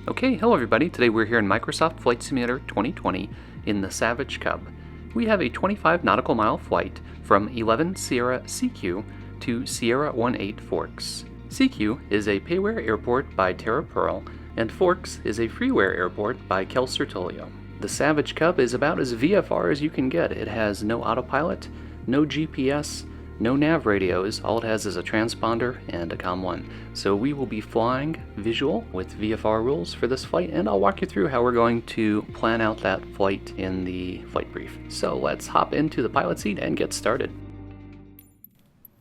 Okay, hello everybody. Today we're here in Microsoft Flight Simulator 2020 in the Savage Cub. We have a 25 nautical mile flight from 11 Sierra CQ to Sierra 18 Forks. CQ is a payware airport by Terra Pearl, and Forks is a freeware airport by Kel Sertolio. The Savage Cub is about as VFR as you can get. It has no autopilot, no GPS, no nav radios. All it has is a transponder and a COM1. So we will be flying visual with VFR rules for this flight, and I'll walk you through how we're going to plan out that flight in the flight brief. So let's hop into the pilot seat and get started.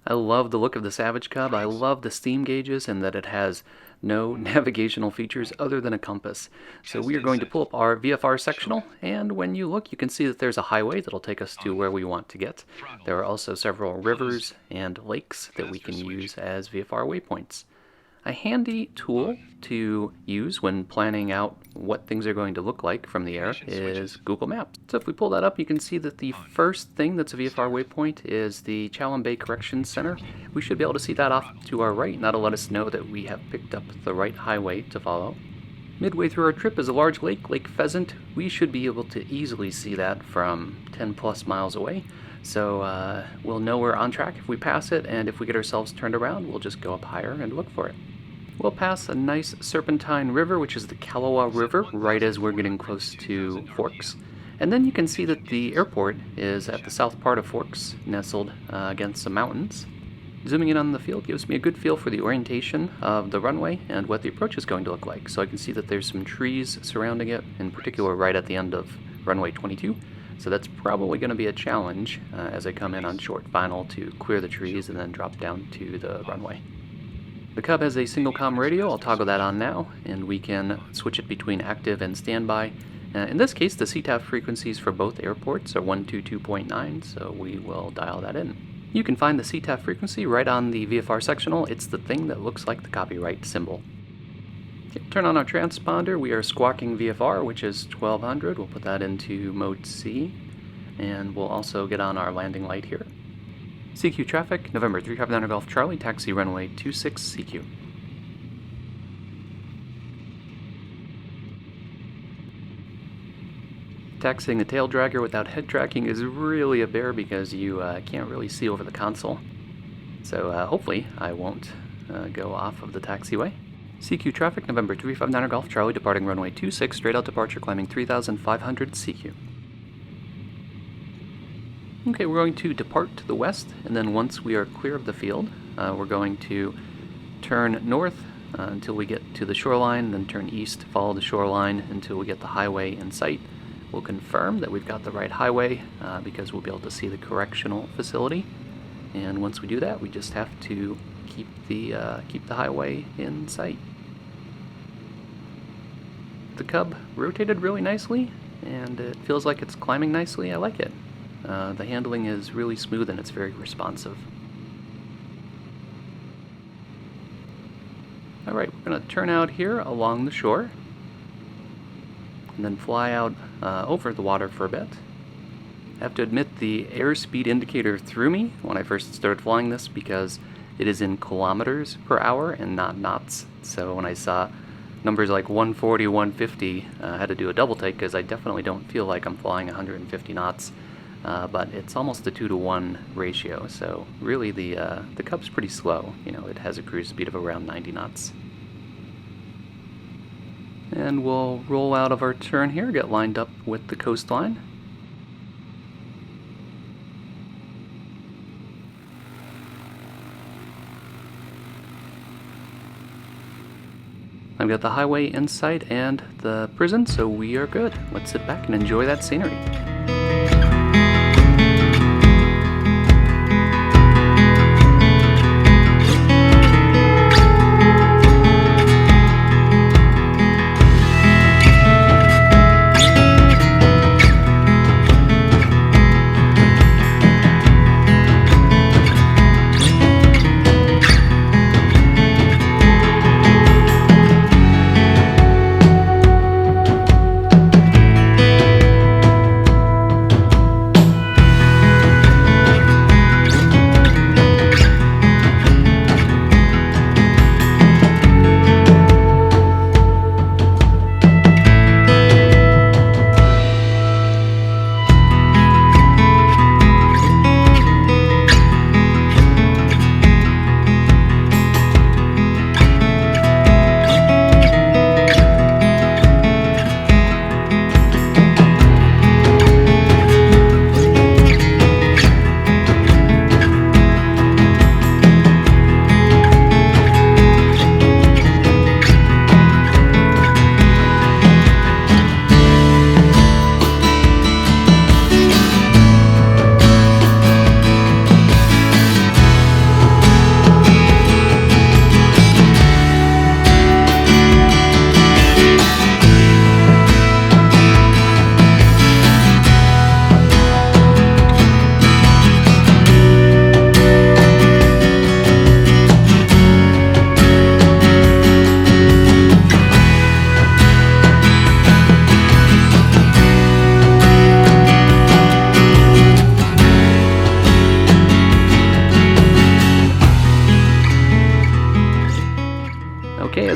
I love the look of the Savage Cub. I love the steam gauges and that it has no navigational features other than a compass. So we are going to pull up our VFR sectional, and when you look, you can see that there's a highway that'll take us to where we want to get. There are also several rivers and lakes that we can use as VFR waypoints. A handy tool to use when planning out what things are going to look like from the air is Google Maps. So if we pull that up, you can see that the first thing that's a VFR waypoint is the Chowan Bay Corrections Center. We should be able to see that off to our right, and that'll let us know that we have picked up the right highway to follow. Midway through our trip is a large lake, Lake Pheasant. We should be able to easily see that from 10 plus miles away. So we'll know we're on track if we pass it, and if we get ourselves turned around, we'll just go up higher and look for it. We'll pass a nice serpentine river, which is the Kalawa River, right as we're getting close to Forks. And then you can see that the airport is at the south part of Forks, nestled against some mountains. Zooming in on the field gives me a good feel for the orientation of the runway and what the approach is going to look like. So I can see that there's some trees surrounding it, in particular right at the end of runway 22. So that's probably going to be a challenge as I come in on short final to clear the trees and then drop down to the runway. The Cub has a single comm radio. I'll toggle that on now, and we can switch it between active and standby. In this case, the CTAF frequencies for both airports are 122.9, so we will dial that in. You can find the CTAF frequency right on the VFR sectional. It's the thing that looks like the copyright symbol. Okay, turn on our transponder. We are squawking VFR, which is 1200. We'll put that into mode C, and we'll also get on our landing light here. CQ traffic, November 359 Golf Charlie, taxi runway 26 CQ. Taxiing a tail dragger without head tracking is really a bear because you can't really see over the console. So hopefully I won't go off of the taxiway. CQ traffic, November 359 Golf Charlie, departing runway 26, straight out departure, climbing 3,500 CQ. Okay, we're going to depart to the west, and then once we are clear of the field, we're going to turn north until we get to the shoreline, then turn east, follow the shoreline until we get the highway in sight. We'll confirm that we've got the right highway because we'll be able to see the correctional facility. And once we do that, we just have to keep the highway in sight. The Cub rotated really nicely, and it feels like it's climbing nicely. I like it. The handling is really smooth and it's very responsive. Alright, we're going to turn out here along the shore and then fly out over the water for a bit. I have to admit the airspeed indicator threw me when I first started flying this because it is in kilometers per hour and not knots. So when I saw numbers like 140, 150, I had to do a double take because I definitely don't feel like I'm flying 150 knots. But it's almost a 2-to-1 ratio, so really the Cub's pretty slow. You know, it has a cruise speed of around 90 knots. And we'll roll out of our turn here, get lined up with the coastline. I've got the highway in sight and the prison, so we are good. Let's sit back and enjoy that scenery.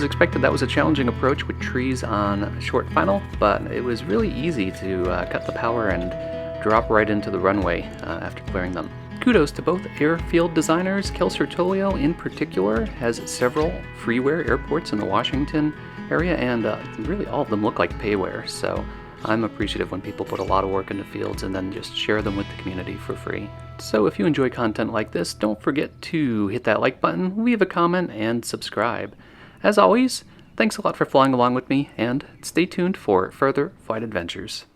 as expected, that was a challenging approach with trees on short final, but it was really easy to cut the power and drop right into the runway after clearing them. Kudos to both airfield designers. Kel Sertolio in particular has several freeware airports in the Washington area, and really all of them look like payware, so I'm appreciative when people put a lot of work into fields and then just share them with the community for free. So if you enjoy content like this, don't forget to hit that like button, leave a comment, and subscribe. As always, thanks a lot for flying along with me, and stay tuned for further flight adventures.